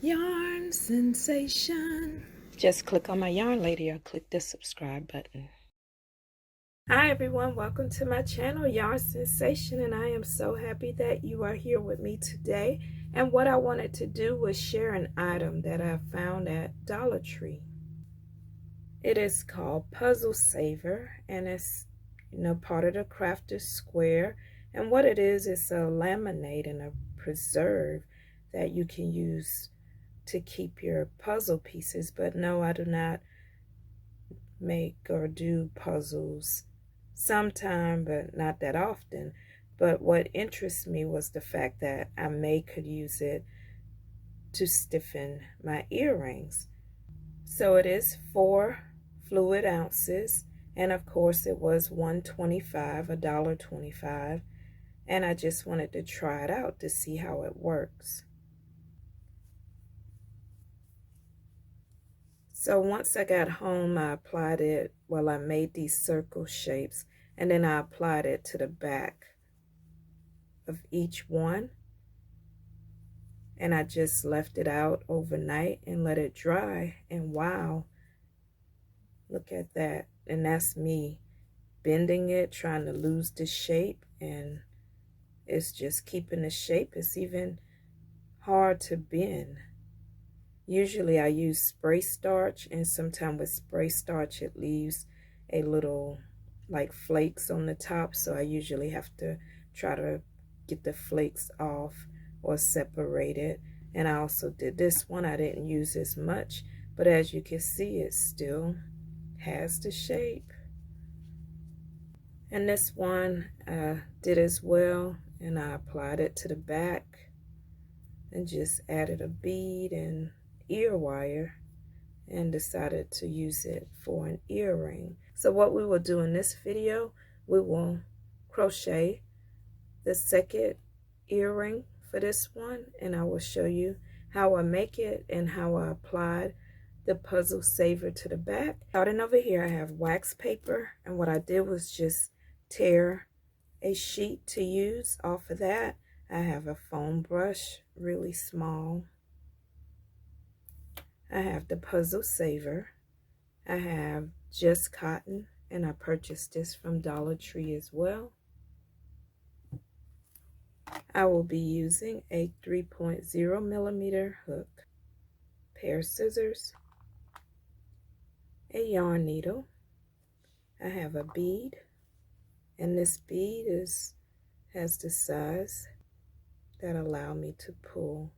Yarn sensation. Just click on my yarn lady or click the subscribe button. Hi everyone, welcome to my channel Yarn Sensation, and I am so happy that you are here with me today. And what I wanted to do was share an item that I found at Dollar Tree. It is called Puzzle Saver, and it's part of the Crafter's Square. And what it is a laminate and a preserve that you can use to keep your puzzle pieces. But no, I do not make or do puzzles. Sometime, but not that often. But what interests me was the fact that I could use it to stiffen my earrings. So it is 4 fluid ounces, and of course it was $1.25, and I just wanted to try it out to see how it works. So once I got home, I applied it, well, I made these circle shapes, and then I applied it to the back of each one. And I just left it out overnight and let it dry. And wow, look at that. And that's me bending it, trying to lose the shape. And it's just keeping the shape. It's even hard to bend. Usually I use spray starch, and sometimes with spray starch it leaves a little like flakes on the top, so I usually have to try to get the flakes off or separate it. And I also did this one, I didn't use as much, but as you can see it still has the shape. And this one I did as well, and I applied it to the back and just added a bead and ear wire and decided to use it for an earring. So what we will do in this video, we will crochet the second earring for this one, and I will show you how I make it and how I applied the puzzle saver to the back. Starting over here, I have wax paper, and what I did was just tear a sheet to use off of that. I have a foam brush, really small. I have the puzzle saver. I have just cotton, and I purchased this from Dollar Tree as well. I will be using a 3.0 millimeter hook, pair of scissors, a yarn needle. I have a bead, and this bead has the size that allow me to pull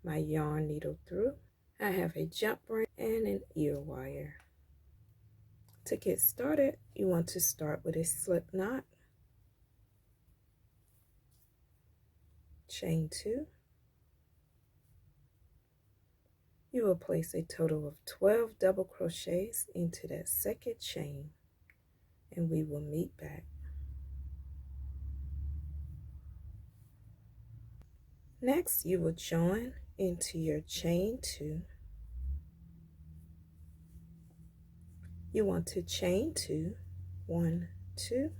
my yarn needle through. I have a jump ring and an ear wire. To get started, you want to start with a slip knot, chain 2. You will place a total of 12 double crochets into that second chain, and we will meet back. Next, you will join into your chain 2. You want to chain 2, 1, 2.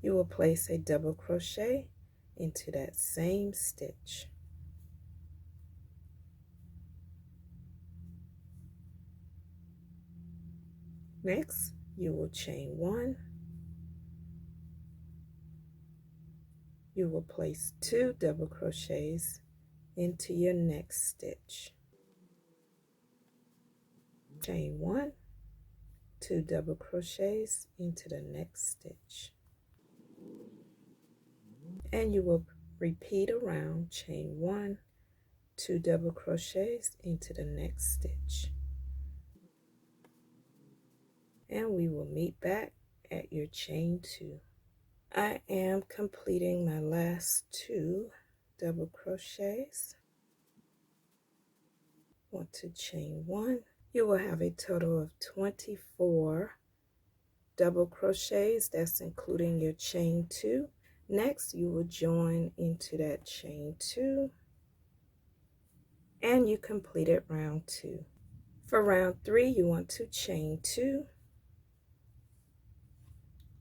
You will place a double crochet into that same stitch. Next, you will chain 1. You will place 2 double crochets into your next stitch. Chain 1, 2 double crochets into the next stitch. And you will repeat around, chain 1, 2 double crochets into the next stitch. And we will meet back at your chain 2. I am completing my last 2 double crochets. Want to chain 1. You will have a total of 24 double crochets. That's including your chain 2. Next, you will join into that chain 2, and you completed round 2. For round 3, you want to chain 2.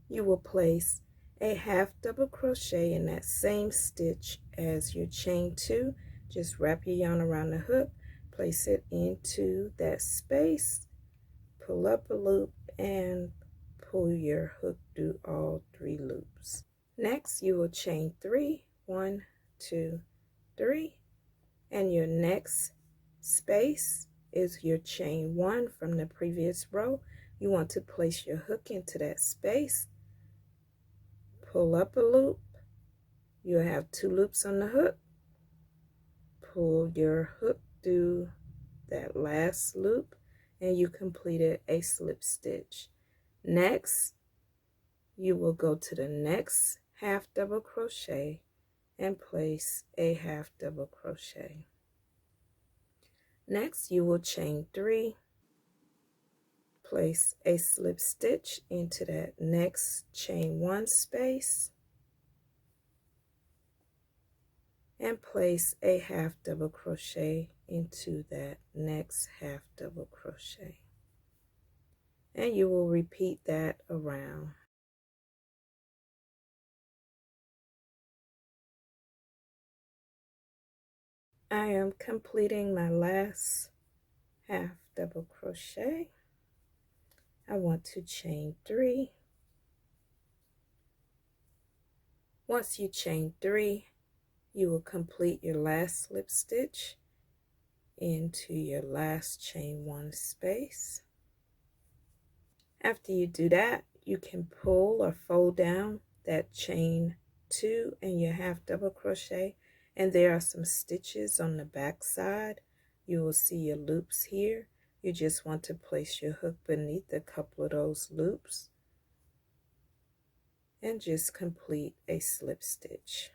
You will place a half double crochet in that same stitch as your chain 2, Just wrap your yarn around the hook, place it into that space, pull up a loop, and pull your hook through all 3 loops. Next, you will chain 3, 1, 2, 3, and your next space is your chain 1 from the previous row. You want to place your hook into that space, pull up a loop. You'll have 2 loops on the hook, pull your hook through that last loop, and you completed a slip stitch. Next, you will go to the next half double crochet and place a half double crochet. Next, you will chain 3, place a slip stitch into that next chain 1 space, and place a half double crochet into that next half double crochet. And you will repeat that around. I am completing my last half double crochet. I want to chain 3. Once you chain 3, you will complete your last slip stitch into your last chain 1 space. After you do that, you can pull or fold down that chain 2 and your half double crochet, and there are some stitches on the back side. You will see your loops here. You just want to place your hook beneath a couple of those loops and just complete a slip stitch.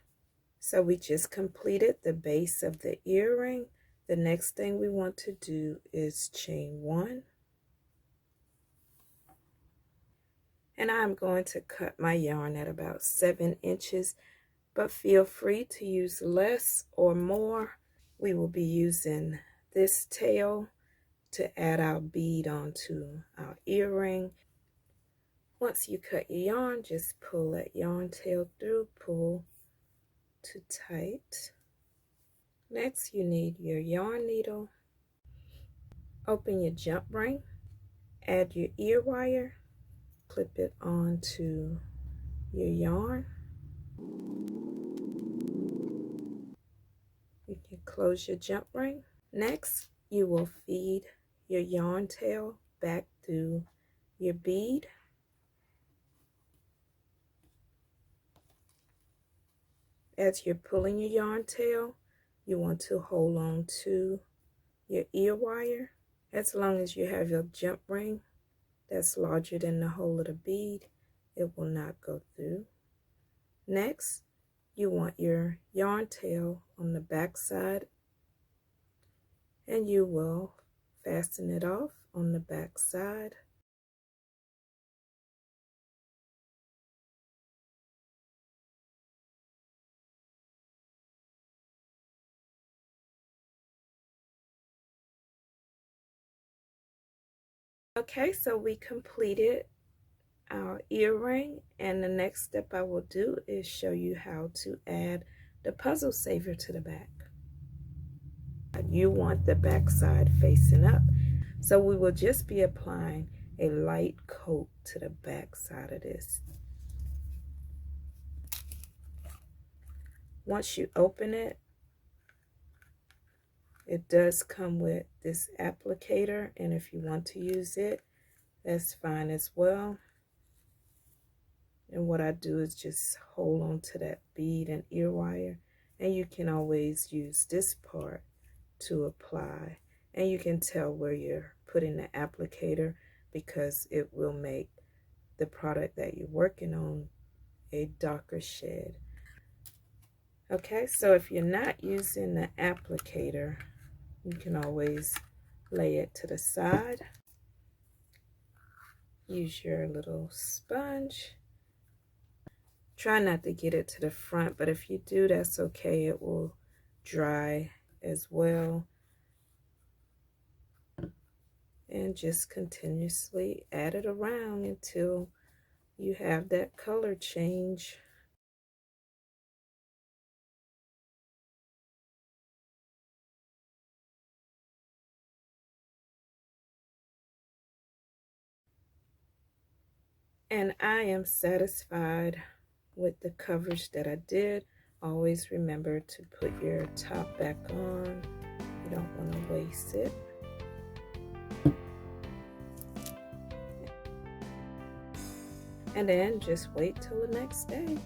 So we just completed the base of the earring. The next thing we want to do is chain 1. And I'm going to cut my yarn at about 7 inches, but feel free to use less or more. We will be using this tail to add our bead onto our earring. Once you cut your yarn, just pull that yarn tail through, pull to tight. Next, you need your yarn needle. Open your jump ring, add your ear wire, clip it onto your yarn. You can close your jump ring. Next, you will feed your yarn tail back through your bead. As you're pulling your yarn tail, you want to hold on to your ear wire. As long as you have your jump ring that's larger than the hole of the bead, it will not go through. Next, you want your yarn tail on the back side, and you will fasten it off on the back side. Okay, so we completed our earring, and the next step I will do is show you how to add the puzzle saver to the back. You want the back side facing up, so we will just be applying a light coat to the back side of this. Once you open it, it does come with this applicator, and if you want to use it, that's fine as well. And what I do is just hold on to that bead and ear wire, and you can always use this part to apply. And you can tell where you're putting the applicator because it will make the product that you're working on a darker shade. Okay, so if you're not using the applicator, you can always lay it to the side. Use your little sponge. Try not to get it to the front, but if you do, that's okay. It will dry as well. And just continuously add it around until you have that color change. And I am satisfied with the coverage that I did. Always remember to put your top back on. You don't want to waste it. And then just wait till the next day.